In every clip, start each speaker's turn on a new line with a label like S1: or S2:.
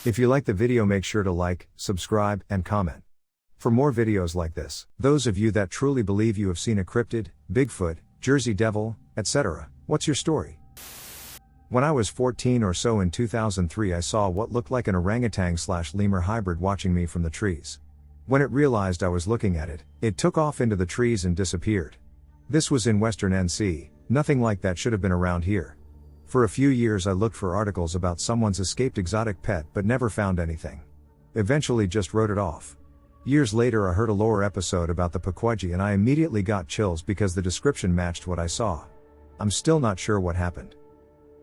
S1: If you like the video, make sure to like, subscribe, and comment. For more videos like this, those of you that truly believe you have seen a cryptid, Bigfoot, Jersey Devil, etc., what's your story? When I was 14 or so in 2003, I saw what looked like an orangutan/lemur hybrid watching me from the trees. When it realized I was looking at it, it took off into the trees and disappeared. This was in Western NC, nothing like that should have been around here. For a few years I looked for articles about someone's escaped exotic pet but never found anything. Eventually just wrote it off. Years later I heard a lore episode about the Pukwudgie and I immediately got chills because the description matched what I saw. I'm still not sure what happened.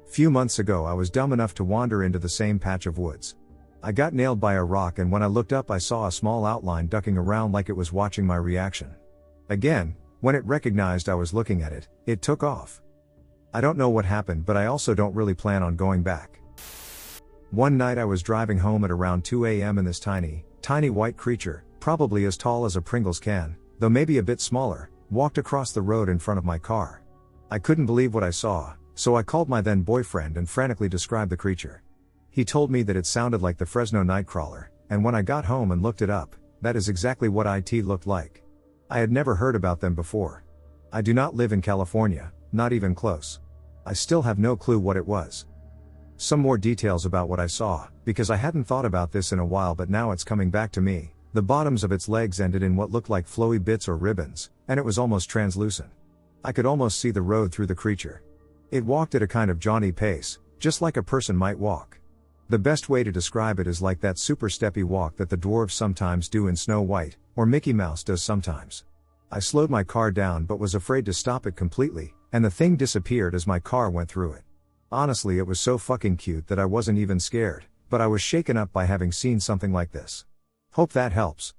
S1: Few months ago I was dumb enough to wander into the same patch of woods. I got nailed by a rock and when I looked up I saw a small outline ducking around like it was watching my reaction. Again, when it recognized I was looking at it, it took off. I don't know what happened, but I also don't really plan on going back. One night I was driving home at around 2 a.m. and this tiny white creature, probably as tall as a Pringles can, though maybe a bit smaller, walked across the road in front of my car. I couldn't believe what I saw, so I called my then boyfriend and frantically described the creature. He told me that it sounded like the Fresno Nightcrawler, and when I got home and looked it up, that is exactly what it looked like. I had never heard about them before. I do not live in California, not even close. I still have no clue what it was. Some more details about what I saw, because I hadn't thought about this in a while but now it's coming back to me. The bottoms of its legs ended in what looked like flowy bits or ribbons, and it was almost translucent. I could almost see the road through the creature. It walked at a kind of jaunty pace, just like a person might walk. The best way to describe it is like that super steppy walk that the dwarves sometimes do in Snow White, or Mickey Mouse does sometimes. I slowed my car down but was afraid to stop it completely, and the thing disappeared as my car went through it. Honestly, it was so fucking cute that I wasn't even scared, but I was shaken up by having seen something like this. Hope that helps.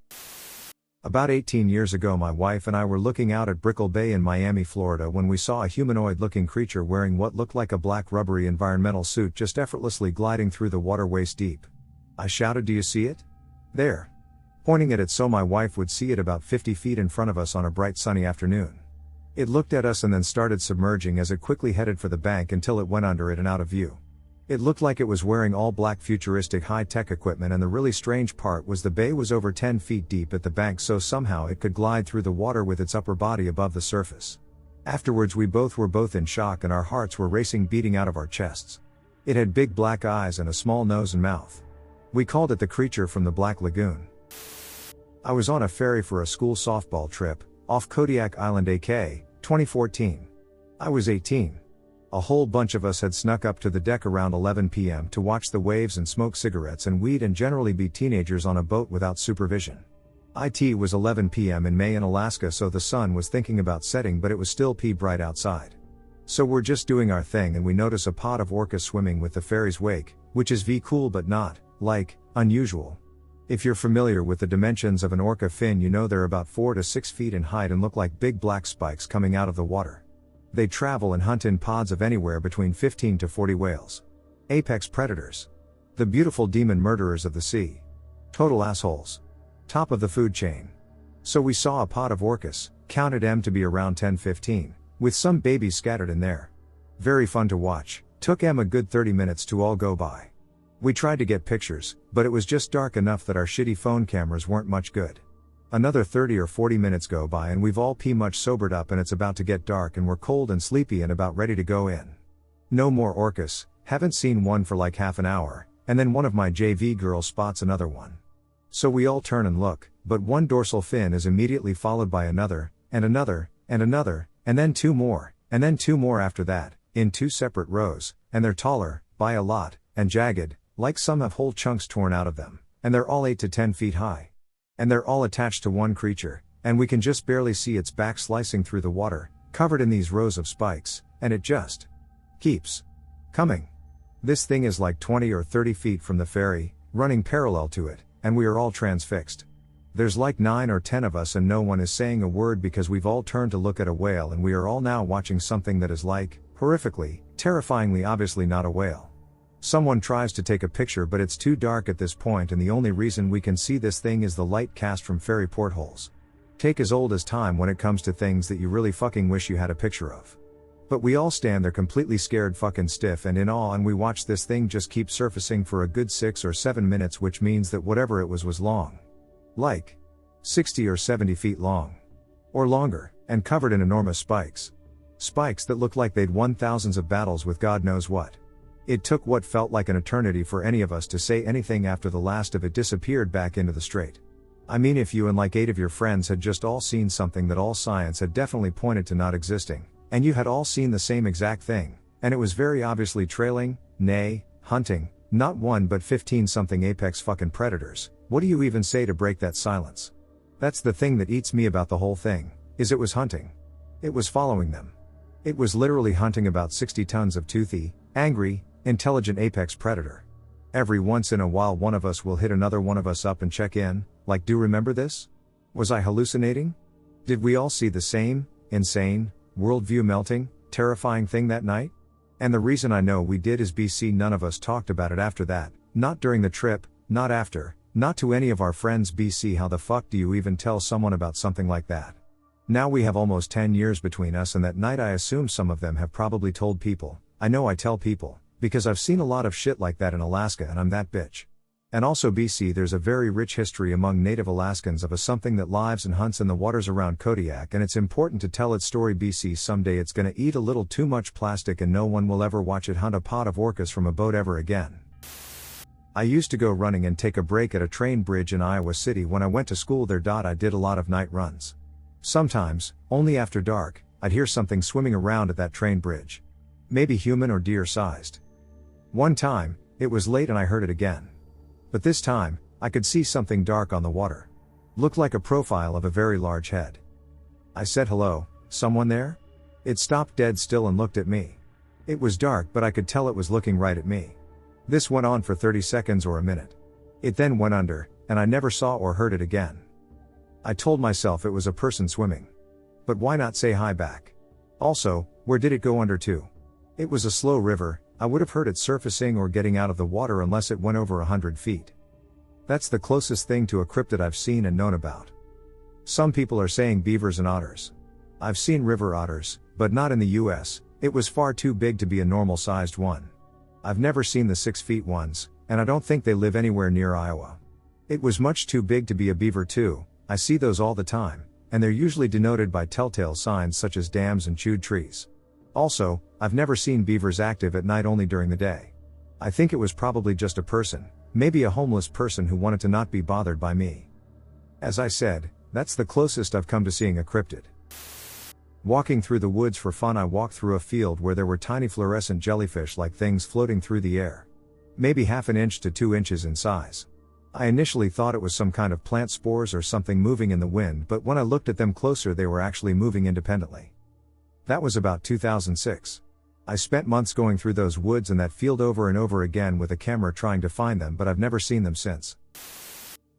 S1: About 18 years ago my wife and I were looking out at Brickell Bay in Miami, Florida when we saw a humanoid-looking creature wearing what looked like a black rubbery environmental suit just effortlessly gliding through the water waist deep. I shouted, "Do you see it? There." Pointing at it so my wife would see it about 50 feet in front of us on a bright sunny afternoon. It looked at us and then started submerging as it quickly headed for the bank until it went under it and out of view. It looked like it was wearing all black futuristic high-tech equipment, and the really strange part was the bay was over 10 feet deep at the bank, so somehow it could glide through the water with its upper body above the surface. Afterwards we were both in shock and our hearts were racing, beating out of our chests. It had big black eyes and a small nose and mouth. We called it the creature from the Black Lagoon. I was on a ferry for a school softball trip, off Kodiak Island, AK, 2014. I was 18. A whole bunch of us had snuck up to the deck around 11 p.m. to watch the waves and smoke cigarettes and weed and generally be teenagers on a boat without supervision. It was 11 p.m. in May in Alaska, so the sun was thinking about setting, but it was still pea bright outside. So we're just doing our thing and we notice a pod of orcas swimming with the ferry's wake, which is cool but not, unusual. If you're familiar with the dimensions of an orca fin, you know they're about 4 to 6 feet in height and look like big black spikes coming out of the water. They travel and hunt in pods of anywhere between 15 to 40 whales. Apex predators. The beautiful demon murderers of the sea. Total assholes. Top of the food chain. So we saw a pod of orcas, counted them to be around 10-15, with some babies scattered in there. Very fun to watch, took them a good 30 minutes to all go by. We tried to get pictures, but it was just dark enough that our shitty phone cameras weren't much good. Another 30 or 40 minutes go by and we've all much sobered up and it's about to get dark and we're cold and sleepy and about ready to go in. No more orcas, haven't seen one for like half an hour, and then one of my JV girls spots another one. So we all turn and look, but one dorsal fin is immediately followed by another, and another, and another, and then two more after that, in two separate rows, and they're taller, by a lot, and jagged, like some have whole chunks torn out of them, and they're all 8 to 10 feet high. And they're all attached to one creature, and we can just barely see its back slicing through the water, covered in these rows of spikes, and it just keeps coming. This thing is like 20 or 30 feet from the ferry, running parallel to it, and we are all transfixed. There's like 9 or 10 of us and no one is saying a word because we've all turned to look at a whale and we are all now watching something that is like, horrifically, terrifyingly obviously not a whale. Someone tries to take a picture but it's too dark at this point and the only reason we can see this thing is the light cast from ferry portholes. Take as old as time when it comes to things that you really fucking wish you had a picture of. But we all stand there completely scared fucking stiff and in awe, and we watch this thing just keep surfacing for a good 6 or 7 minutes, which means that whatever it was long. Like 60 or 70 feet long. Or longer, and covered in enormous spikes. Spikes that looked like they'd won thousands of battles with God knows what. It took what felt like an eternity for any of us to say anything after the last of it disappeared back into the strait. I mean, if you and like 8 of your friends had just all seen something that all science had definitely pointed to not existing, and you had all seen the same exact thing, and it was very obviously trailing, nay, hunting, not 1 but 15 something apex fucking predators, what do you even say to break that silence? That's the thing that eats me about the whole thing, is it was hunting. It was following them. It was literally hunting about 60 tons of toothy, angry, intelligent apex predator. Every once in a while one of us will hit another one of us up and check in, like, do remember this? Was I hallucinating? Did we all see the same, insane, worldview melting, terrifying thing that night? And the reason I know we did is BC none of us talked about it after that, not during the trip, not after, not to any of our friends. BC, how the fuck do you even tell someone about something like that? Now we have almost 10 years between us, and that night I assume some of them have probably told people. I know I tell people, because I've seen a lot of shit like that in Alaska and I'm that bitch. And also BC, there's a very rich history among native Alaskans of a something that lives and hunts in the waters around Kodiak, and it's important to tell its story. BC, someday it's gonna eat a little too much plastic and no one will ever watch it hunt a pod of orcas from a boat ever again. I used to go running and take a break at a train bridge in Iowa City when I went to school there. I did a lot of night runs. Sometimes, only after dark, I'd hear something swimming around at that train bridge. Maybe human or deer sized. One time, it was late and I heard it again. But this time, I could see something dark on the water. Looked like a profile of a very large head. I said, "Hello, someone there?" It stopped dead still and looked at me. It was dark, but I could tell it was looking right at me. This went on for 30 seconds or a minute. It then went under, and I never saw or heard it again. I told myself it was a person swimming. But why not say hi back? Also, where did it go under to? It was a slow river. I would have heard it surfacing or getting out of the water unless it went over 100 feet. That's the closest thing to a cryptid I've seen and known about. Some people are saying beavers and otters. I've seen river otters, but not in the US, it was far too big to be a normal sized one. I've never seen the 6 feet ones, and I don't think they live anywhere near Iowa. It was much too big to be a beaver too. I see those all the time, and they're usually denoted by telltale signs such as dams and chewed trees. Also, I've never seen beavers active at night, only during the day. I think it was probably just a person, maybe a homeless person who wanted to not be bothered by me. As I said, that's the closest I've come to seeing a cryptid. Walking through the woods for fun, I walked through a field where there were tiny fluorescent jellyfish-like things floating through the air. Maybe 1/2 inch to 2 inches in size. I initially thought it was some kind of plant spores or something moving in the wind, but when I looked at them closer they were actually moving independently. That was about 2006. I spent months going through those woods and that field over and over again with a camera trying to find them, but I've never seen them since.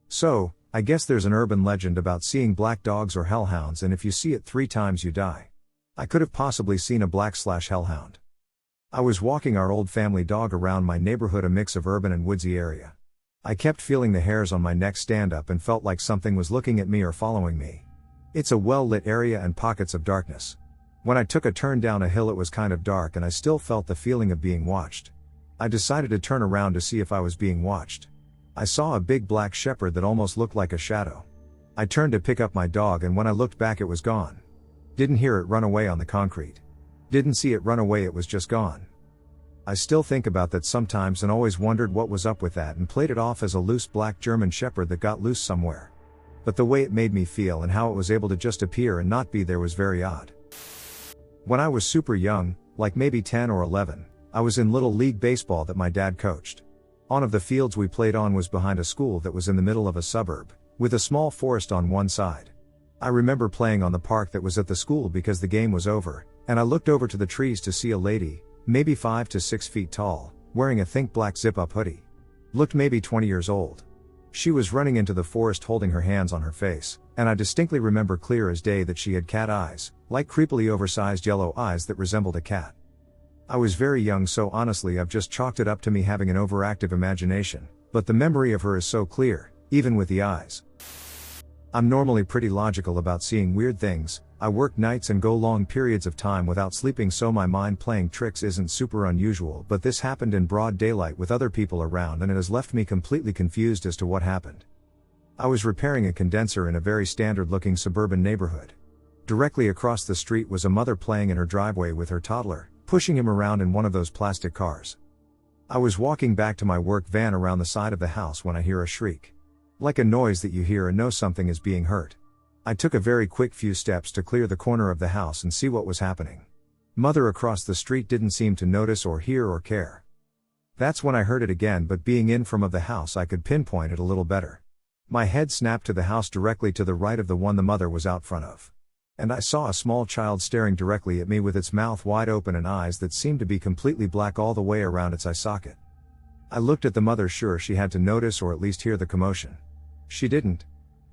S1: So, I guess there's an urban legend about seeing black dogs or hellhounds, and if you see it 3 times you die. I could have possibly seen a black/hellhound. I was walking our old family dog around my neighborhood, a mix of urban and woodsy area. I kept feeling the hairs on my neck stand up and felt like something was looking at me or following me. It's a well-lit area and pockets of darkness. When I took a turn down a hill it was kind of dark and I still felt the feeling of being watched. I decided to turn around to see if I was being watched. I saw a big black shepherd that almost looked like a shadow. I turned to pick up my dog and when I looked back it was gone. Didn't hear it run away on the concrete. Didn't see it run away, it was just gone. I still think about that sometimes and always wondered what was up with that and played it off as a loose black German shepherd that got loose somewhere. But the way it made me feel and how it was able to just appear and not be there was very odd. When I was super young, like maybe 10 or 11, I was in Little League Baseball that my dad coached. One of the fields we played on was behind a school that was in the middle of a suburb, with a small forest on one side. I remember playing on the park that was at the school because the game was over, and I looked over to the trees to see a lady, maybe 5 to 6 feet tall, wearing a thick black zip-up hoodie. Looked maybe 20 years old. She was running into the forest holding her hands on her face, and I distinctly remember clear as day that she had cat eyes, like creepily oversized yellow eyes that resembled a cat. I was very young, so honestly I've just chalked it up to me having an overactive imagination, but the memory of her is so clear, even with the eyes. I'm normally pretty logical about seeing weird things. I work nights and go long periods of time without sleeping, so my mind playing tricks isn't super unusual, but this happened in broad daylight with other people around, and it has left me completely confused as to what happened. I was repairing a condenser in a very standard looking suburban neighborhood. Directly across the street was a mother playing in her driveway with her toddler, pushing him around in one of those plastic cars. I was walking back to my work van around the side of the house when I hear a shriek. Like a noise that you hear and know something is being hurt. I took a very quick few steps to clear the corner of the house and see what was happening. Mother across the street didn't seem to notice or hear or care. That's when I heard it again, but being in from of the house I could pinpoint it a little better. My head snapped to the house directly to the right of the one the mother was out front of. And I saw a small child staring directly at me with its mouth wide open and eyes that seemed to be completely black all the way around its eye socket. I looked at the mother, sure she had to notice or at least hear the commotion. She didn't.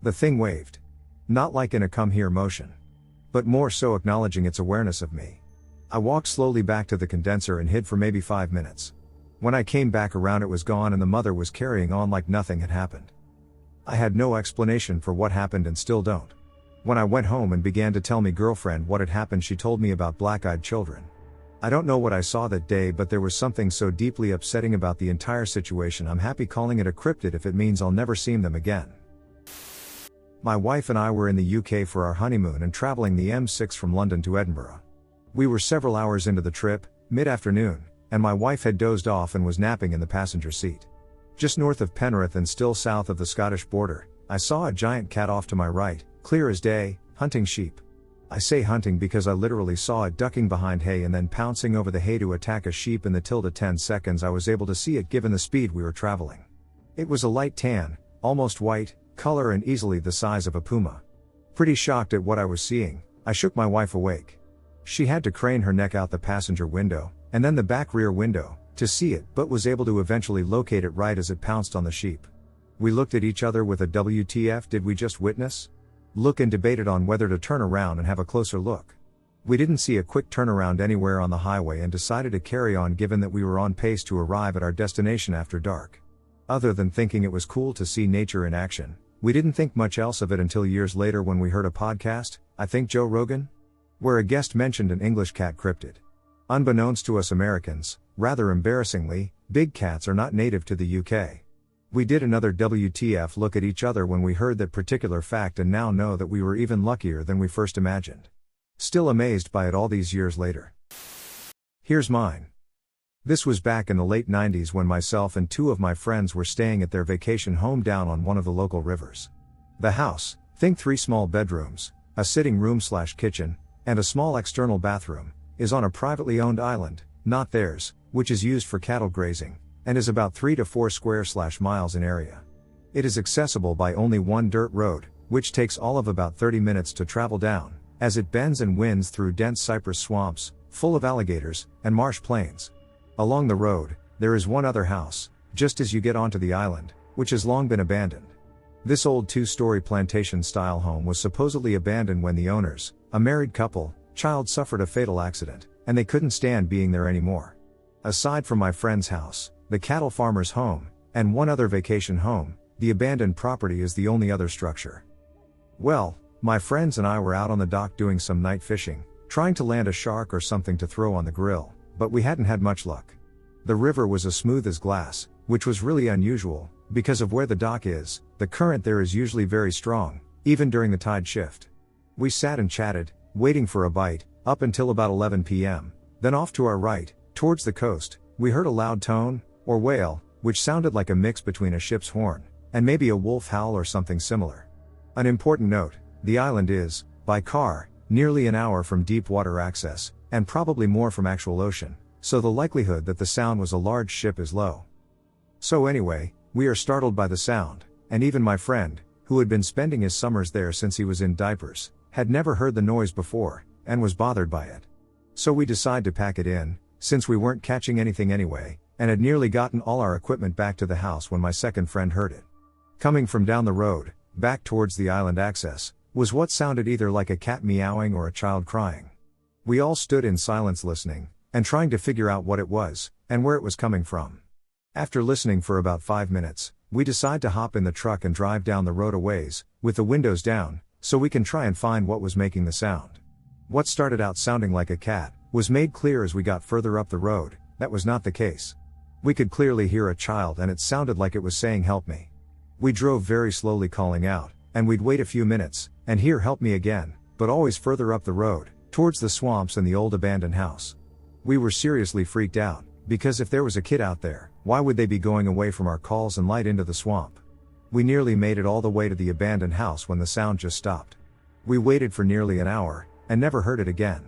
S1: The thing waved. Not like in a come here motion. But more so acknowledging its awareness of me. I walked slowly back to the condenser and hid for maybe 5 minutes. When I came back around, it was gone and the mother was carrying on like nothing had happened. I had no explanation for what happened and still don't. When I went home and began to tell me girlfriend what had happened, she told me about black-eyed children. I don't know what I saw that day, but there was something so deeply upsetting about the entire situation. I'm happy calling it a cryptid if it means I'll never see them again. My wife and I were in the UK for our honeymoon and traveling the M6 from London to Edinburgh. We were several hours into the trip, mid-afternoon, and my wife had dozed off and was napping in the passenger seat. Just north of Penrith and still south of the Scottish border, I saw a giant cat off to my right, clear as day, hunting sheep. I say hunting because I literally saw it ducking behind hay and then pouncing over the hay to attack a sheep in the 10 seconds I was able to see it given the speed we were traveling. It was a light tan, almost white, color and easily the size of a puma. Pretty shocked at what I was seeing, I shook my wife awake. She had to crane her neck out the passenger window, and then the back rear window, to see it, but was able to eventually locate it right as it pounced on the sheep. We looked at each other with a WTF did we just witness? Look, and debated on whether to turn around and have a closer look. We didn't see a quick turnaround anywhere on the highway and decided to carry on given that we were on pace to arrive at our destination after dark. Other than thinking it was cool to see nature in action, we didn't think much else of it until years later when we heard a podcast, I think Joe Rogan, where a guest mentioned an English cat cryptid. Unbeknownst to us Americans, rather embarrassingly, big cats are not native to the UK. We did another WTF look at each other when we heard that particular fact and now know that we were even luckier than we first imagined. Still amazed by it all these years later. Here's mine. This was back in the late 90s when myself and 2 of my friends were staying at their vacation home down on one of the local rivers. The house, think 3 small bedrooms, a sitting room/kitchen, and a small external bathroom, is on a privately owned island, not theirs, which is used for cattle grazing, and is about 3 to 4 square/miles in area. It is accessible by only one dirt road, which takes all of about 30 minutes to travel down, as it bends and winds through dense cypress swamps, full of alligators, and marsh plains. Along the road, there is one other house, just as you get onto the island, which has long been abandoned. This old 2-story plantation-style home was supposedly abandoned when the owners, a married couple, child suffered a fatal accident, and they couldn't stand being there anymore. Aside from my friend's house, the cattle farmer's home, and one other vacation home, the abandoned property is the only other structure. Well, my friends and I were out on the dock doing some night fishing, trying to land a shark or something to throw on the grill, but we hadn't had much luck. The river was as smooth as glass, which was really unusual, because of where the dock is. The current there is usually very strong, even during the tide shift. We sat and chatted, waiting for a bite, up until about 11 p.m., then off to our right, towards the coast, we heard a loud tone, or wail, which sounded like a mix between a ship's horn, and maybe a wolf howl or something similar. An important note, the island is, by car, nearly an hour from deep water access, and probably more from actual ocean, so the likelihood that the sound was a large ship is low. So anyway, we are startled by the sound, and even my friend, who had been spending his summers there since he was in diapers, had never heard the noise before, and was bothered by it. So we decide to pack it in, since we weren't catching anything anyway, and had nearly gotten all our equipment back to the house when my second friend heard it. Coming from down the road, back towards the island access, was what sounded either like a cat meowing or a child crying. We all stood in silence listening, and trying to figure out what it was, and where it was coming from. After listening for about 5 minutes, We decide to hop in the truck and drive down the road a ways, with the windows down, so we can try and find what was making the sound. What started out sounding like a cat, was made clear as we got further up the road, that was not the case. We could clearly hear a child and it sounded like it was saying help me. We drove very slowly calling out, and we'd wait a few minutes, and hear help me again, but always further up the road, towards the swamps and the old abandoned house. We were seriously freaked out, because if there was a kid out there, why would they be going away from our calls and light into the swamp? We nearly made it all the way to the abandoned house when the sound just stopped. We waited for nearly an hour, and never heard it again.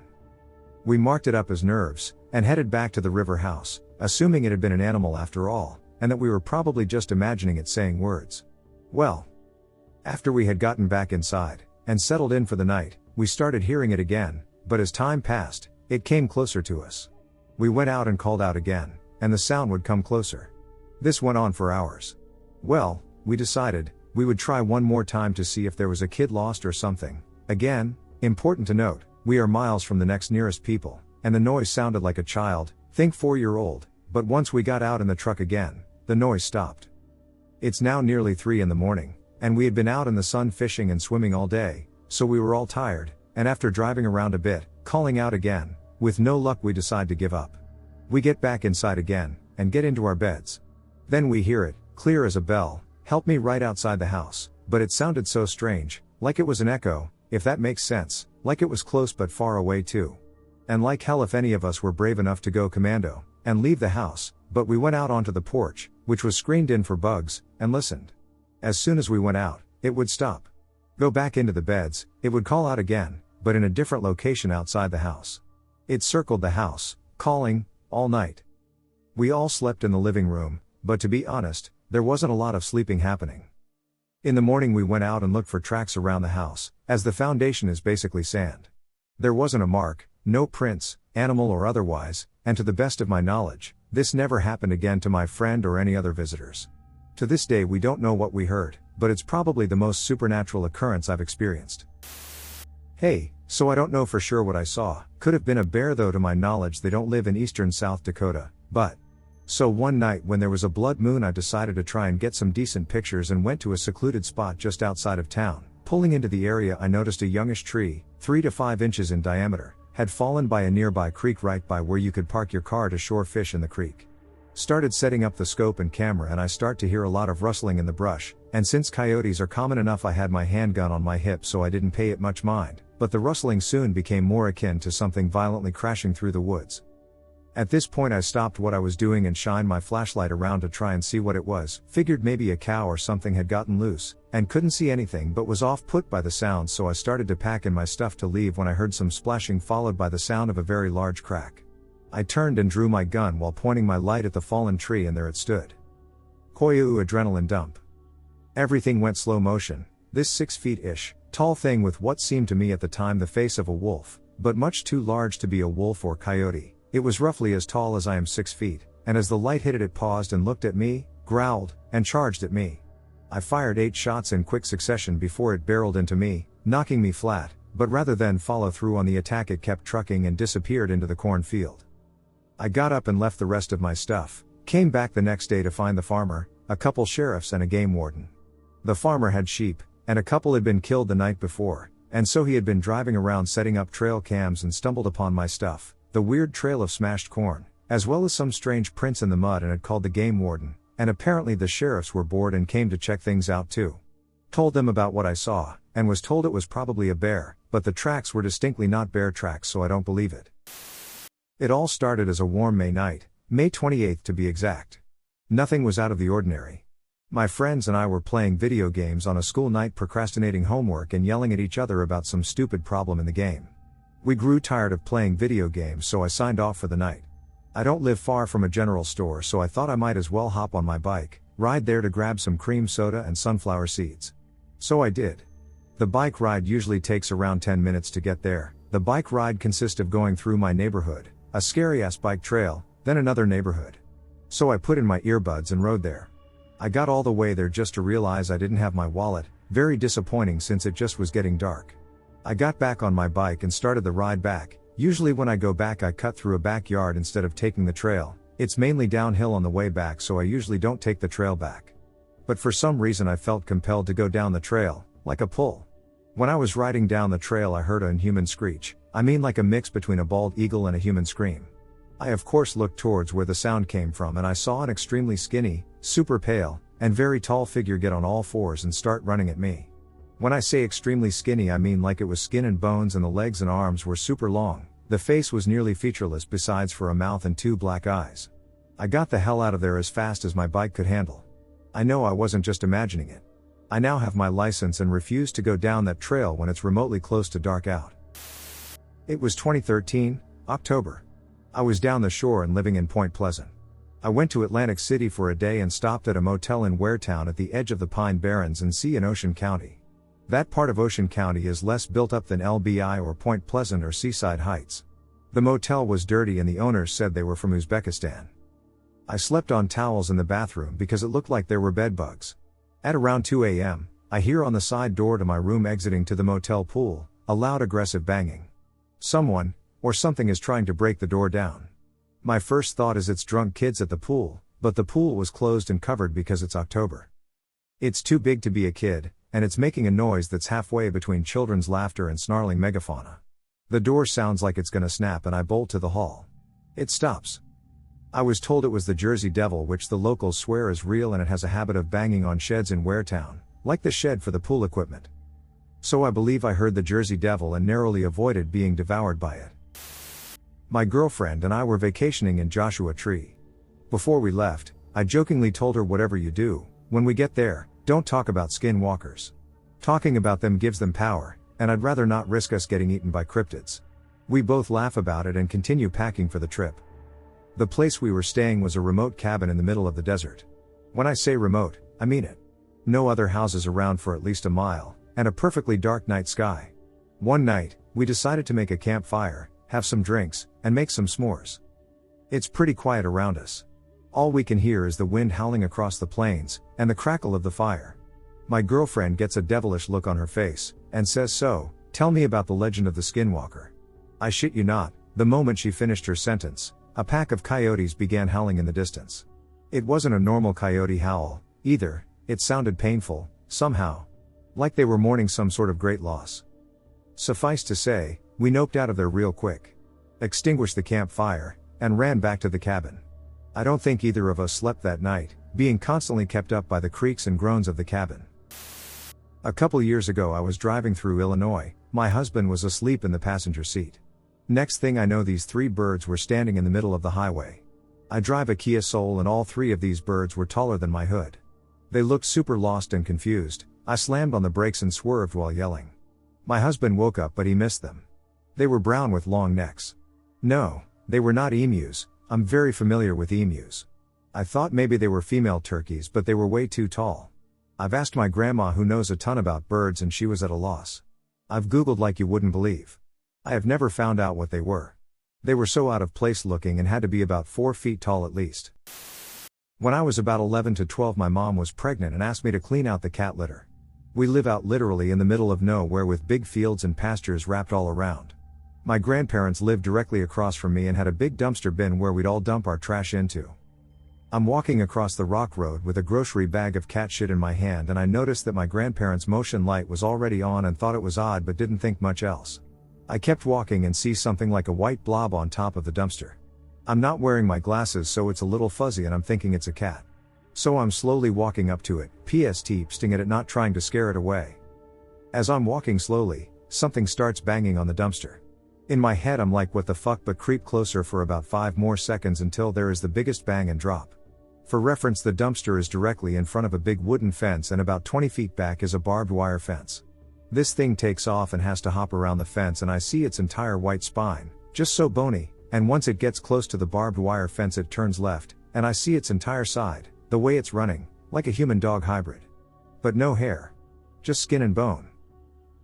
S1: We marked it up as nerves, and headed back to the river house, assuming it had been an animal after all, and that we were probably just imagining it saying words. Well, after we had gotten back inside, and settled in for the night, we started hearing it again, but as time passed, it came closer to us. We went out and called out again, and the sound would come closer. This went on for hours. Well, we decided, we would try one more time to see if there was a kid lost or something. Again, important to note, we are miles from the next nearest people, and the noise sounded like a child, think 4-year-old, but once we got out in the truck again, the noise stopped. It's now nearly 3 in the morning, and we had been out in the sun fishing and swimming all day, so we were all tired, and after driving around a bit, calling out again, with no luck we decide to give up. We get back inside again, and get into our beds. Then we hear it, clear as a bell, help me right outside the house, but it sounded so strange, like it was an echo, if that makes sense, like it was close but far away too. And like hell if any of us were brave enough to go commando, and leave the house, but we went out onto the porch, which was screened in for bugs, and listened. As soon as we went out, it would stop. Go back into the beds, it would call out again, but in a different location outside the house. It circled the house, calling, all night. We all slept in the living room, but to be honest, there wasn't a lot of sleeping happening. In the morning we went out and looked for tracks around the house, as the foundation is basically sand. There wasn't a mark, no prints, animal or otherwise, and to the best of my knowledge, this never happened again to my friend or any other visitors. To this day we don't know what we heard, but it's probably the most supernatural occurrence I've experienced. Hey, so I don't know for sure what I saw, could have been a bear though to my knowledge they don't live in eastern South Dakota, but. So one night when there was a blood moon I decided to try and get some decent pictures and went to a secluded spot just outside of town. Pulling into the area I noticed a youngish tree, 3 to 5 inches in diameter, had fallen by a nearby creek right by where you could park your car to shore fish in the creek. Started setting up the scope and camera and I start to hear a lot of rustling in the brush, and since coyotes are common enough I had my handgun on my hip so I didn't pay it much mind, but the rustling soon became more akin to something violently crashing through the woods. At this point I stopped what I was doing and shined my flashlight around to try and see what it was, figured maybe a cow or something had gotten loose, and couldn't see anything but was off put by the sound so I started to pack in my stuff to leave when I heard some splashing followed by the sound of a very large crack. I turned and drew my gun while pointing my light at the fallen tree and there it stood. Koyuu adrenaline dump. Everything went slow motion, this 6 feet-ish, tall thing with what seemed to me at the time the face of a wolf, but much too large to be a wolf or coyote. It was roughly as tall as I am 6 feet, and as the light hit it paused and looked at me, growled, and charged at me. I fired 8 shots in quick succession before it barreled into me, knocking me flat, but rather than follow through on the attack it kept trucking and disappeared into the cornfield. I got up and left the rest of my stuff, came back the next day to find the farmer, a couple sheriffs and a game warden. The farmer had sheep, and a couple had been killed the night before, and so he had been driving around setting up trail cams and stumbled upon my stuff. The weird trail of smashed corn, as well as some strange prints in the mud and had called the game warden, and apparently the sheriffs were bored and came to check things out too. Told them about what I saw, and was told it was probably a bear, but the tracks were distinctly not bear tracks so I don't believe it. It all started as a warm May night, May 28th to be exact. Nothing was out of the ordinary. My friends and I were playing video games on a school night procrastinating homework and yelling at each other about some stupid problem in the game. We grew tired of playing video games so I signed off for the night. I don't live far from a general store so I thought I might as well hop on my bike, ride there to grab some cream soda and sunflower seeds. So I did. The bike ride usually takes around 10 minutes to get there. The bike ride consists of going through my neighborhood, a scary-ass bike trail, then another neighborhood. So I put in my earbuds and rode there. I got all the way there just to realize I didn't have my wallet, very disappointing since it just was getting dark. I got back on my bike and started the ride back. Usually when I go back I cut through a backyard instead of taking the trail. It's mainly downhill on the way back so I usually don't take the trail back. But for some reason I felt compelled to go down the trail, like a pull. When I was riding down the trail I heard an inhuman screech, I mean like a mix between a bald eagle and a human scream. I of course looked towards where the sound came from and I saw an extremely skinny, super pale, and very tall figure get on all fours and start running at me. When I say extremely skinny I mean like it was skin and bones and the legs and arms were super long, the face was nearly featureless besides for a mouth and 2 black eyes. I got the hell out of there as fast as my bike could handle. I know I wasn't just imagining it. I now have my license and refuse to go down that trail when it's remotely close to dark out. It was 2013, October. I was down the shore and living in Point Pleasant. I went to Atlantic City for a day and stopped at a motel in Waretown at the edge of the Pine Barrens and Sea in Ocean County. That part of Ocean County is less built up than LBI or Point Pleasant or Seaside Heights. The motel was dirty and the owners said they were from Uzbekistan. I slept on towels in the bathroom because it looked like there were bed bugs. At around 2 a.m., I hear on the side door to my room exiting to the motel pool, a loud aggressive banging. Someone, or something is trying to break the door down. My first thought is it's drunk kids at the pool, but the pool was closed and covered because it's October. It's too big to be a kid, and it's making a noise that's halfway between children's laughter and snarling megafauna. The door sounds like it's gonna snap and I bolt to the hall. It stops. I was told it was the Jersey Devil, which the locals swear is real and it has a habit of banging on sheds in Waretown, like the shed for the pool equipment. So I believe I heard the Jersey Devil and narrowly avoided being devoured by it. My girlfriend and I were vacationing in Joshua Tree. Before we left, I jokingly told her whatever you do, when we get there, don't talk about skinwalkers. Talking about them gives them power, and I'd rather not risk us getting eaten by cryptids. We both laugh about it and continue packing for the trip. The place we were staying was a remote cabin in the middle of the desert. When I say remote, I mean it. No other houses around for at least a mile, and a perfectly dark night sky. One night, we decided to make a campfire, have some drinks, and make some s'mores. It's pretty quiet around us. All we can hear is the wind howling across the plains, and the crackle of the fire. My girlfriend gets a devilish look on her face, and says, "So, tell me about the legend of the Skinwalker." I shit you not, the moment she finished her sentence, a pack of coyotes began howling in the distance. It wasn't a normal coyote howl, either, it sounded painful, somehow. Like they were mourning some sort of great loss. Suffice to say, we noped out of there real quick. Extinguished the campfire, and ran back to the cabin. I don't think either of us slept that night, being constantly kept up by the creaks and groans of the cabin. A couple years ago I was driving through Illinois, my husband was asleep in the passenger seat. Next thing I know these 3 birds were standing in the middle of the highway. I drive a Kia Soul and all 3 of these birds were taller than my hood. They looked super lost and confused. I slammed on the brakes and swerved while yelling. My husband woke up but he missed them. They were brown with long necks. No, they were not emus. I'm very familiar with emus. I thought maybe they were female turkeys but they were way too tall. I've asked my grandma who knows a ton about birds and she was at a loss. I've googled like you wouldn't believe. I have never found out what they were. They were so out of place looking and had to be about 4 feet tall at least. When I was about 11 to 12 my mom was pregnant and asked me to clean out the cat litter. We live out literally in the middle of nowhere with big fields and pastures wrapped all around. My grandparents lived directly across from me and had a big dumpster bin where we'd all dump our trash into. I'm walking across the rock road with a grocery bag of cat shit in my hand and I noticed that my grandparents' motion light was already on and thought it was odd but didn't think much else. I kept walking and see something like a white blob on top of the dumpster. I'm not wearing my glasses so it's a little fuzzy and I'm thinking it's a cat. So I'm slowly walking up to it, psting at it not trying to scare it away. As I'm walking slowly, something starts banging on the dumpster. In my head I'm like what the fuck but creep closer for about 5 more seconds until there is the biggest bang and drop. For reference the dumpster is directly in front of a big wooden fence and about 20 feet back is a barbed wire fence. This thing takes off and has to hop around the fence and I see its entire white spine, just so bony, and once it gets close to the barbed wire fence it turns left, and I see its entire side, the way it's running, like a human-dog hybrid. But no hair. Just skin and bone.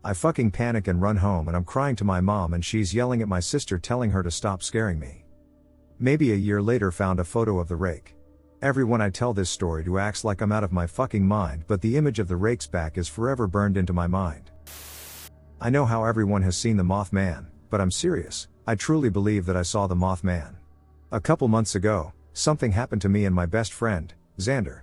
S1: I fucking panic and run home and I'm crying to my mom and she's yelling at my sister telling her to stop scaring me. Maybe a year later found a photo of the Rake. Everyone I tell this story to acts like I'm out of my fucking mind but the image of the Rake's back is forever burned into my mind. I know how everyone has seen the Mothman, but I'm serious, I truly believe that I saw the Mothman. A couple months ago, something happened to me and my best friend, Xander.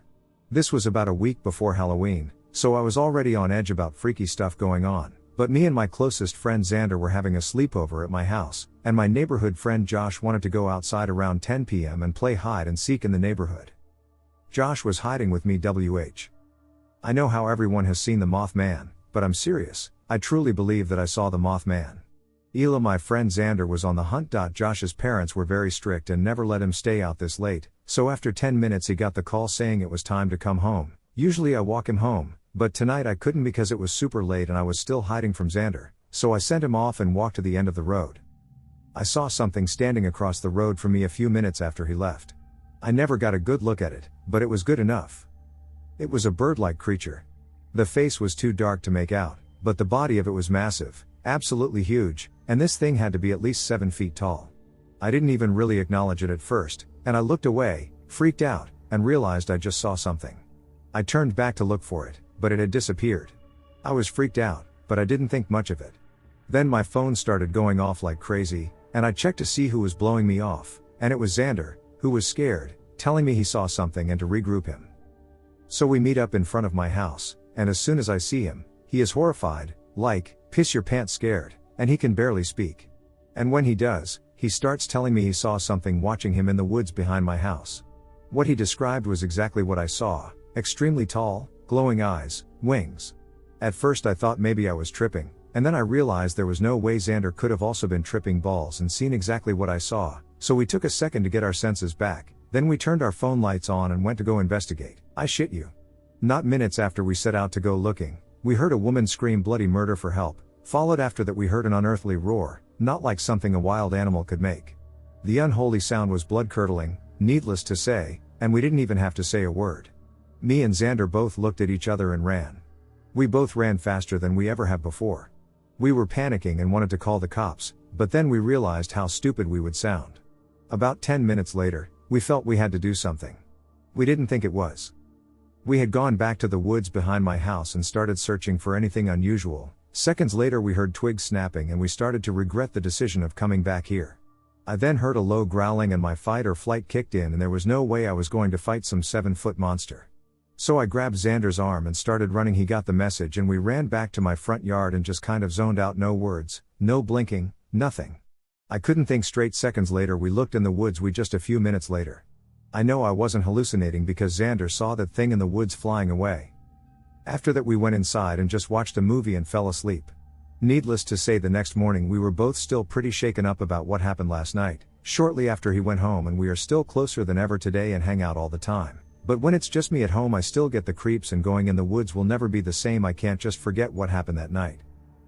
S1: This was about a week before Halloween, so I was already on edge about freaky stuff going on. But me and my closest friend Xander were having a sleepover at my house, and my neighborhood friend Josh wanted to go outside around 10 p.m. and play hide and seek in the neighborhood. Josh was hiding with me WH. I know how everyone has seen the Mothman, but I'm serious, I truly believe that I saw the Mothman. Ela, my friend Xander, was on the hunt. Josh's parents were very strict and never let him stay out this late, so after 10 minutes he got the call saying it was time to come home. Usually I walk him home, but tonight I couldn't because it was super late and I was still hiding from Xander, so I sent him off and walked to the end of the road. I saw something standing across the road from me a few minutes after he left. I never got a good look at it, but it was good enough. It was a bird-like creature. The face was too dark to make out, but the body of it was massive, absolutely huge, and this thing had to be at least 7 feet tall. I didn't even really acknowledge it at first, and I looked away, freaked out, and realized I just saw something. I turned back to look for it, but it had disappeared. I was freaked out, but I didn't think much of it. Then my phone started going off like crazy, and I checked to see who was blowing me off, and it was Xander, who was scared, telling me he saw something and to regroup him. So we meet up in front of my house, and as soon as I see him, he is horrified, like, piss your pants scared, and he can barely speak. And when he does, he starts telling me he saw something watching him in the woods behind my house. What he described was exactly what I saw, extremely tall, glowing eyes, wings. At first I thought maybe I was tripping, and then I realized there was no way Xander could have also been tripping balls and seen exactly what I saw, so we took a second to get our senses back, then we turned our phone lights on and went to go investigate. I shit you. Not minutes after we set out to go looking, we heard a woman scream bloody murder for help, followed after that we heard an unearthly roar, not like something a wild animal could make. The unholy sound was blood-curdling, needless to say, and we didn't even have to say a word. Me and Xander both looked at each other and ran. We both ran faster than we ever have before. We were panicking and wanted to call the cops, but then we realized how stupid we would sound. About 10 minutes later, we felt we had to do something. We didn't think it was. We had gone back to the woods behind my house and started searching for anything unusual. Seconds later we heard twigs snapping and we started to regret the decision of coming back here. I then heard a low growling and my fight or flight kicked in, and there was no way I was going to fight some 7-foot monster. So I grabbed Xander's arm and started running. He got the message and we ran back to my front yard and just kind of zoned out. No words, no blinking, nothing. I couldn't think straight. Seconds later we looked in the woods. Just a few minutes later. I know I wasn't hallucinating because Xander saw that thing in the woods flying away. After that we went inside and just watched a movie and fell asleep. Needless to say, the next morning we were both still pretty shaken up about what happened last night, shortly after he went home, and we are still closer than ever today and hang out all the time. But when it's just me at home I still get the creeps, and going in the woods will never be the same. I can't just forget what happened that night.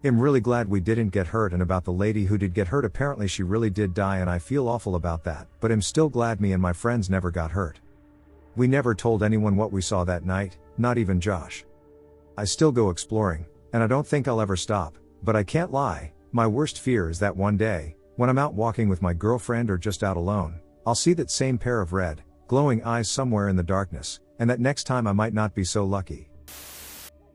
S1: I'm really glad we didn't get hurt, and about the lady who did get hurt, apparently she really did die and I feel awful about that, but I'm still glad me and my friends never got hurt. We never told anyone what we saw that night, not even Josh. I still go exploring, and I don't think I'll ever stop, but I can't lie, my worst fear is that one day, when I'm out walking with my girlfriend or just out alone, I'll see that same pair of red, glowing eyes somewhere in the darkness, and that next time I might not be so lucky.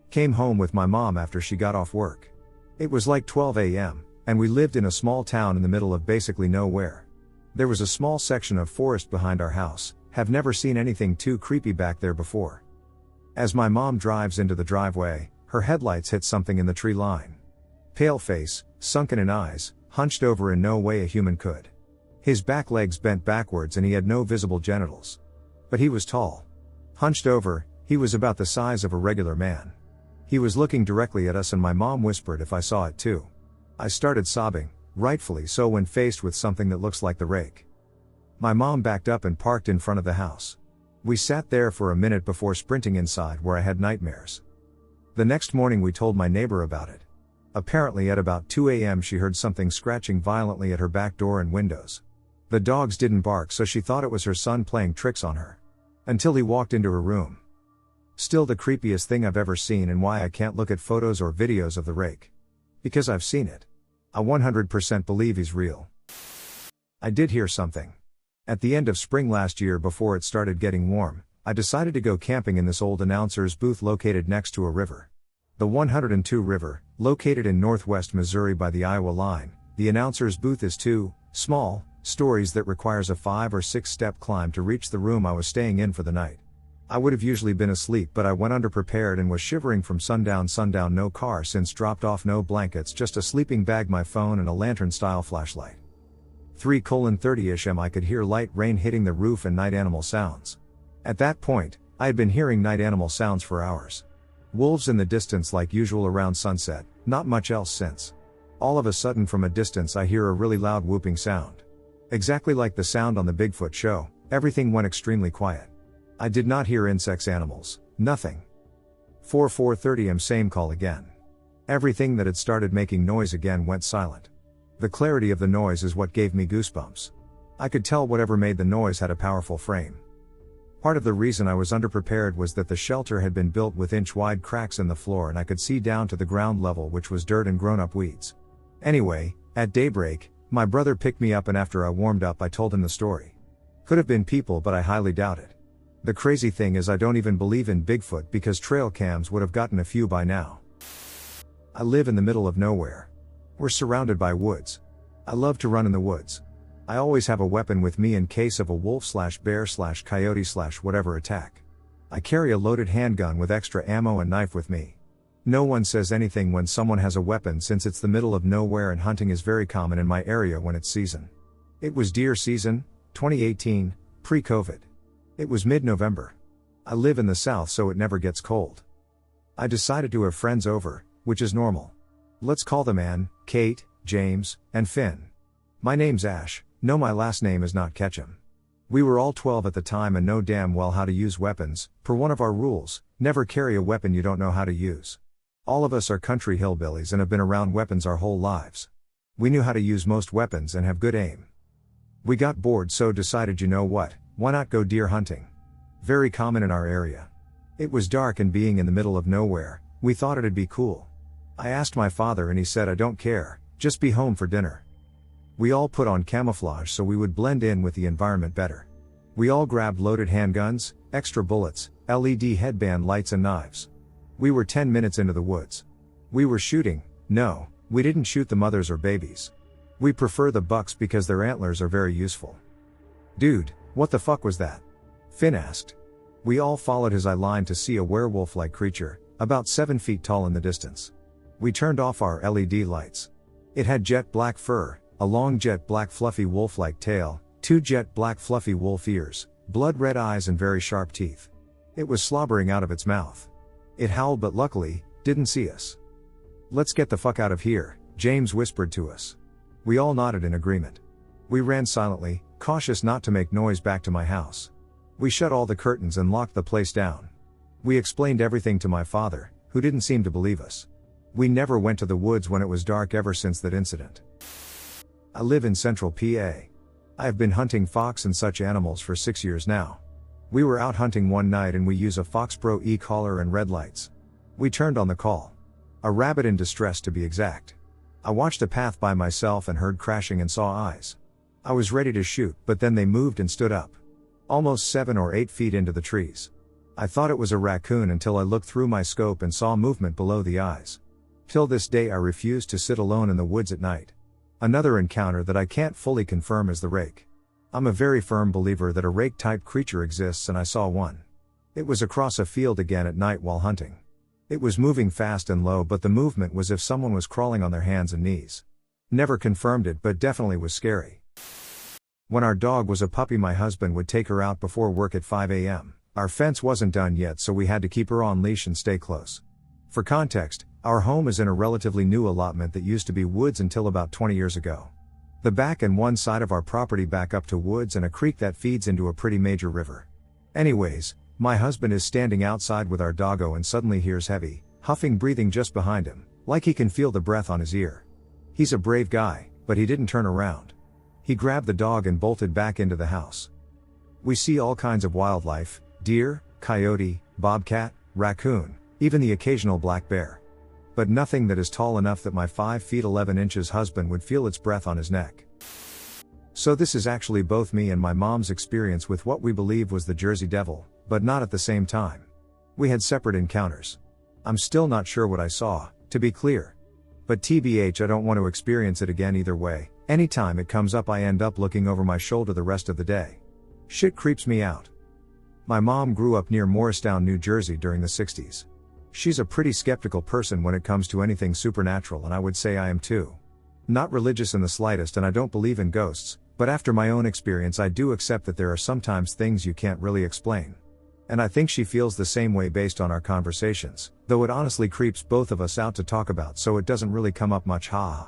S1: Came home with my mom after she got off work. It was like 12 a.m., and we lived in a small town in the middle of basically nowhere. There was a small section of forest behind our house. Have never seen anything too creepy back there before. As my mom drives into the driveway, her headlights hit something in the tree line. Pale face, sunken in eyes, hunched over in no way a human could. His back legs bent backwards and he had no visible genitals. But he was tall. Hunched over, he was about the size of a regular man. He was looking directly at us and my mom whispered if I saw it too. I started sobbing, rightfully so, when faced with something that looks like the Rake. My mom backed up and parked in front of the house. We sat there for a minute before sprinting inside, where I had nightmares. The next morning we told my neighbor about it. Apparently at about 2 a.m. she heard something scratching violently at her back door and windows. The dogs didn't bark, so she thought it was her son playing tricks on her. Until he walked into her room. Still the creepiest thing I've ever seen, and why I can't look at photos or videos of the Rake. Because I've seen it. I 100% believe he's real. I did hear something. At the end of spring last year, before it started getting warm, I decided to go camping in this old announcer's booth located next to a river. The 102 River, located in northwest Missouri by the Iowa line. The announcer's booth is 2 small stories that requires a 5 or 6 step climb to reach the room I was staying in for the night. I would have usually been asleep, but I went underprepared and was shivering from sundown. No car since dropped off, no blankets, just a sleeping bag, my phone and a lantern style flashlight. 3:30ish am I could hear light rain hitting the roof and night animal sounds. At that point, I had been hearing night animal sounds for hours. Wolves in the distance like usual around sunset, not much else since. All of a sudden from a distance I hear a really loud whooping sound. Exactly like the sound on the Bigfoot show, everything went extremely quiet. I did not hear insects, animals, nothing. 4:30 am, same call again. Everything that had started making noise again went silent. The clarity of the noise is what gave me goosebumps. I could tell whatever made the noise had a powerful frame. Part of the reason I was underprepared was that the shelter had been built with inch-wide cracks in the floor and I could see down to the ground level, which was dirt and grown-up weeds. Anyway, at daybreak, my brother picked me up and after I warmed up I told him the story. Could have been people, but I highly doubt it. The crazy thing is I don't even believe in Bigfoot because trail cams would have gotten a few by now. I live in the middle of nowhere. We're surrounded by woods. I love to run in the woods. I always have a weapon with me in case of a wolf/bear/coyote/whatever attack. I carry a loaded handgun with extra ammo and knife with me. No one says anything when someone has a weapon since it's the middle of nowhere and hunting is very common in my area when it's season. It was deer season, 2018, pre-COVID. It was mid-November. I live in the south so it never gets cold. I decided to have friends over, which is normal. Let's call them Ann, Kate, James, and Finn. My name's Ash, no my last name is not Ketchum. We were all 12 at the time and know damn well how to use weapons, per one of our rules, never carry a weapon you don't know how to use. All of us are country hillbillies and have been around weapons our whole lives. We knew how to use most weapons and have good aim. We got bored so decided, you know what, why not go deer hunting? Very common in our area. It was dark and being in the middle of nowhere, we thought it'd be cool. I asked my father and he said I don't care, just be home for dinner. We all put on camouflage so we would blend in with the environment better. We all grabbed loaded handguns, extra bullets, LED headband lights and knives. We were 10 minutes into the woods. We were shooting, no, we didn't shoot the mothers or babies. We prefer the bucks because their antlers are very useful. Dude, what the fuck was that? Finn asked. We all followed his eye line to see a werewolf-like creature, about 7 feet tall in the distance. We turned off our LED lights. It had jet black fur, a long jet black fluffy wolf-like tail, 2 jet black fluffy wolf ears, blood red eyes and very sharp teeth. It was slobbering out of its mouth. It howled but luckily, didn't see us. Let's get the fuck out of here, James whispered to us. We all nodded in agreement. We ran silently, cautious not to make noise, back to my house. We shut all the curtains and locked the place down. We explained everything to my father, who didn't seem to believe us. We never went to the woods when it was dark ever since that incident. I live in central PA. I have been hunting fox and such animals for 6 years now. We were out hunting one night and we use a Fox Pro e-collar and red lights. We turned on the call. A rabbit in distress to be exact. I watched a path by myself and heard crashing and saw eyes. I was ready to shoot, but then they moved and stood up. Almost 7 or 8 feet into the trees. I thought it was a raccoon until I looked through my scope and saw movement below the eyes. Till this day I refuse to sit alone in the woods at night. Another encounter that I can't fully confirm is the rake. I'm a very firm believer that a rake-type creature exists and I saw one. It was across a field again at night while hunting. It was moving fast and low, but the movement was if someone was crawling on their hands and knees. Never confirmed it, but definitely was scary. When our dog was a puppy my husband would take her out before work at 5 a.m. Our fence wasn't done yet so we had to keep her on leash and stay close. For context, our home is in a relatively new allotment that used to be woods until about 20 years ago. The back and one side of our property back up to woods and a creek that feeds into a pretty major river. Anyways, my husband is standing outside with our doggo and suddenly hears heavy, huffing breathing just behind him, like he can feel the breath on his ear. He's a brave guy, but he didn't turn around. He grabbed the dog and bolted back into the house. We see all kinds of wildlife, deer, coyote, bobcat, raccoon, even the occasional black bear. But nothing that is tall enough that my 5 feet 11 inches husband would feel its breath on his neck. So this is actually both me and my mom's experience with what we believe was the Jersey Devil, but not at the same time. We had separate encounters. I'm still not sure what I saw, to be clear. But TBH, I don't want to experience it again either way. Anytime it comes up I end up looking over my shoulder the rest of the day. Shit creeps me out. My mom grew up near Morristown, New Jersey during the 60s. She's a pretty skeptical person when it comes to anything supernatural, and I would say I am too. Not religious in the slightest, and I don't believe in ghosts, but after my own experience I do accept that there are sometimes things you can't really explain. And I think she feels the same way based on our conversations, though it honestly creeps both of us out to talk about, so it doesn't really come up much, haha.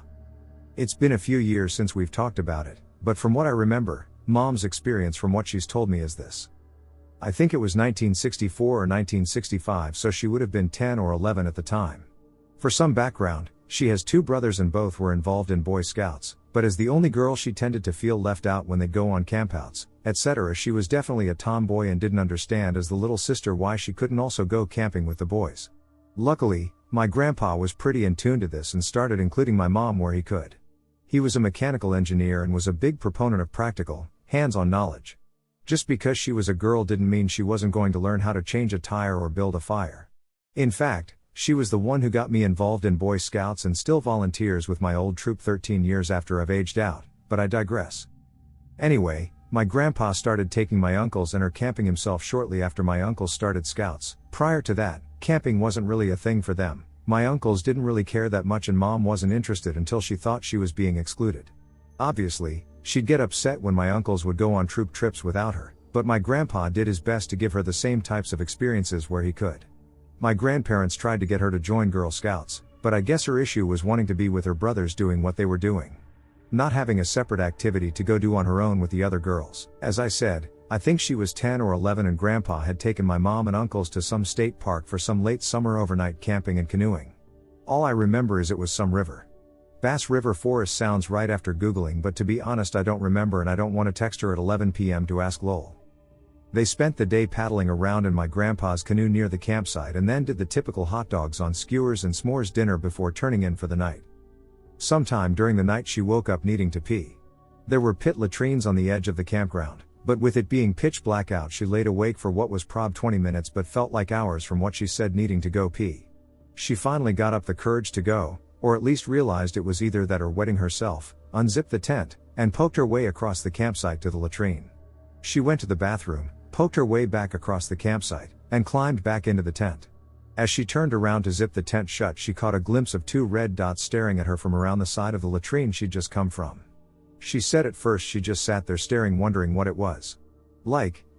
S1: It's been a few years since we've talked about it, but from what I remember, Mom's experience from what she's told me is this. I think it was 1964 or 1965, so she would have been 10 or 11 at the time. For some background, she has two brothers and both were involved in Boy Scouts, but as the only girl she tended to feel left out when they'd go on campouts, etc. She was definitely a tomboy and didn't understand as the little sister why she couldn't also go camping with the boys. Luckily, my grandpa was pretty in tune to this and started including my mom where he could. He was a mechanical engineer and was a big proponent of practical, hands-on knowledge. Just because she was a girl didn't mean she wasn't going to learn how to change a tire or build a fire. In fact, she was the one who got me involved in Boy Scouts and still volunteers with my old troop 13 years after I've aged out, but I digress. Anyway, my grandpa started taking my uncles and her camping himself shortly after my uncles started Scouts. Prior to that, camping wasn't really a thing for them. My uncles didn't really care that much and Mom wasn't interested until she thought she was being excluded. Obviously, she'd get upset when my uncles would go on troop trips without her, but my grandpa did his best to give her the same types of experiences where he could. My grandparents tried to get her to join Girl Scouts, but I guess her issue was wanting to be with her brothers doing what they were doing. Not having a separate activity to go do on her own with the other girls. As I said, I think she was 10 or 11 and Grandpa had taken my mom and uncles to some state park for some late summer overnight camping and canoeing. All I remember is it was some river. Bass River Forest sounds right after Googling, but to be honest I don't remember and I don't want to text her at 11 p.m. to ask lol. They spent the day paddling around in my grandpa's canoe near the campsite and then did the typical hot dogs on skewers and s'mores dinner before turning in for the night. Sometime during the night she woke up needing to pee. There were pit latrines on the edge of the campground, but with it being pitch black out she laid awake for what was prob 20 minutes but felt like hours from what she said needing to go pee. She finally got up the courage to go, or at least realized it was either that or wetting herself, unzipped the tent, and poked her way across the campsite to the latrine. She went to the bathroom, poked her way back across the campsite, and climbed back into the tent. As she turned around to zip the tent shut she caught a glimpse of two red dots staring at her from around the side of the latrine she'd just come from. She said at first she just sat there staring wondering what it was.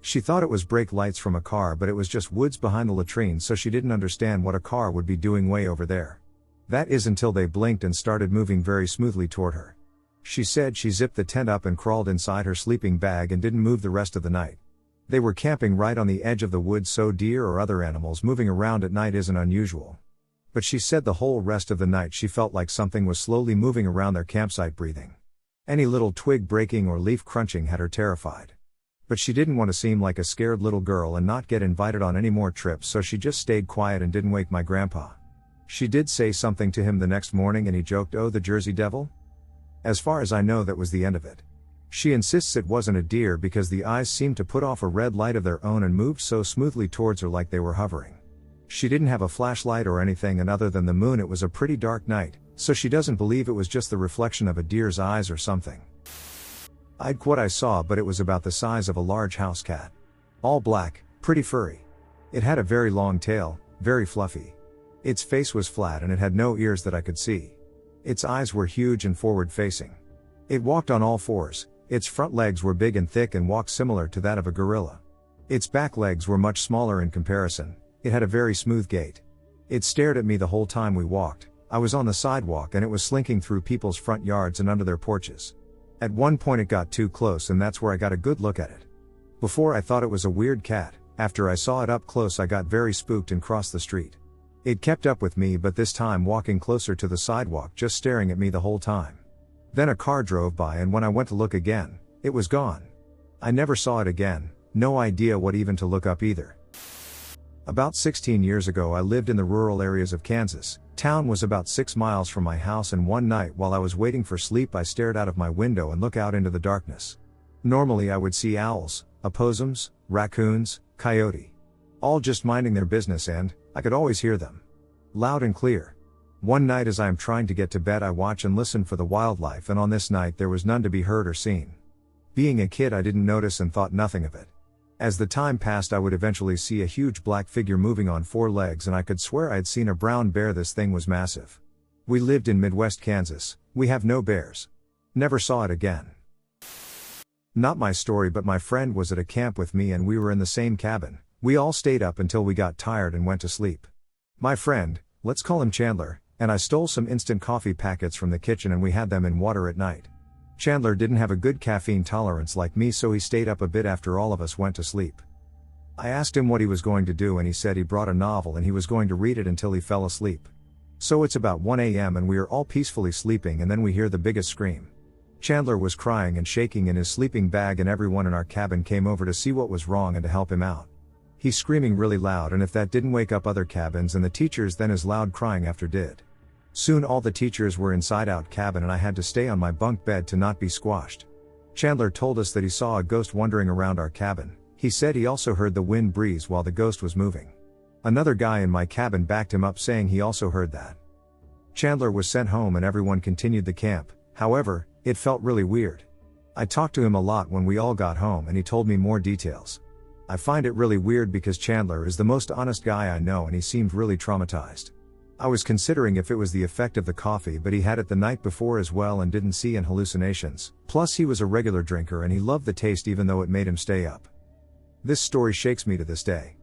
S1: She thought it was brake lights from a car but it was just woods behind the latrine so she didn't understand what a car would be doing way over there. That is until they blinked and started moving very smoothly toward her. She said she zipped the tent up and crawled inside her sleeping bag and didn't move the rest of the night. They were camping right on the edge of the woods so deer or other animals moving around at night isn't unusual. But she said the whole rest of the night she felt like something was slowly moving around their campsite breathing. Any little twig breaking or leaf crunching had her terrified. But she didn't want to seem like a scared little girl and not get invited on any more trips so she just stayed quiet and didn't wake my grandpa. She did say something to him the next morning and he joked, "Oh, the Jersey Devil?" As far as I know that was the end of it. She insists it wasn't a deer because the eyes seemed to put off a red light of their own and moved so smoothly towards her like they were hovering. She didn't have a flashlight or anything and other than the moon it was a pretty dark night, so she doesn't believe it was just the reflection of a deer's eyes or something. I'd what I saw but it was about the size of a large house cat. All black, pretty furry. It had a very long tail, very fluffy. Its face was flat and it had no ears that I could see. Its eyes were huge and forward facing. It walked on all fours, its front legs were big and thick and walked similar to that of a gorilla. Its back legs were much smaller in comparison, it had a very smooth gait. It stared at me the whole time we walked. I was on the sidewalk and it was slinking through people's front yards and under their porches. At one point it got too close and that's where I got a good look at it. Before I thought it was a weird cat, after I saw it up close I got very spooked and crossed the street. It kept up with me but this time walking closer to the sidewalk just staring at me the whole time. Then a car drove by and when I went to look again, it was gone. I never saw it again, no idea what even to look up either. About 16 years ago I lived in the rural areas of Kansas. Town was about 6 miles from my house and one night while I was waiting for sleep I stared out of my window and looked out into the darkness. Normally I would see owls, opossums, raccoons, coyote. All just minding their business and, I could always hear them. Loud and clear. One night as I am trying to get to bed I watch and listen for the wildlife and on this night there was none to be heard or seen. Being a kid I didn't notice and thought nothing of it. As the time passed, I would eventually see a huge black figure moving on 4 legs, and I could swear I'd seen a brown bear. This thing was massive. We lived in Midwest Kansas. We have no bears. Never saw it again. Not my story, but my friend was at a camp with me and we were in the same cabin. We all stayed up until we got tired and went to sleep. My friend, let's call him Chandler, and I stole some instant coffee packets from the kitchen and we had them in water at night. Chandler didn't have a good caffeine tolerance like me, so he stayed up a bit after all of us went to sleep. I asked him what he was going to do and he said he brought a novel and he was going to read it until he fell asleep. So it's about 1 a.m. and we are all peacefully sleeping, and then we hear the biggest scream. Chandler was crying and shaking in his sleeping bag, and everyone in our cabin came over to see what was wrong and to help him out. He's screaming really loud, and if that didn't wake up other cabins and the teachers, then his loud crying after did. Soon all the teachers were inside out cabin and I had to stay on my bunk bed to not be squashed. Chandler told us that he saw a ghost wandering around our cabin. He said he also heard the wind breeze while the ghost was moving. Another guy in my cabin backed him up, saying he also heard that. Chandler was sent home and everyone continued the camp. However, it felt really weird. I talked to him a lot when we all got home and he told me more details. I find it really weird because Chandler is the most honest guy I know and he seemed really traumatized. I was considering if it was the effect of the coffee, but he had it the night before as well and didn't see any hallucinations. Plus he was a regular drinker and he loved the taste even though it made him stay up. This story shakes me to this day.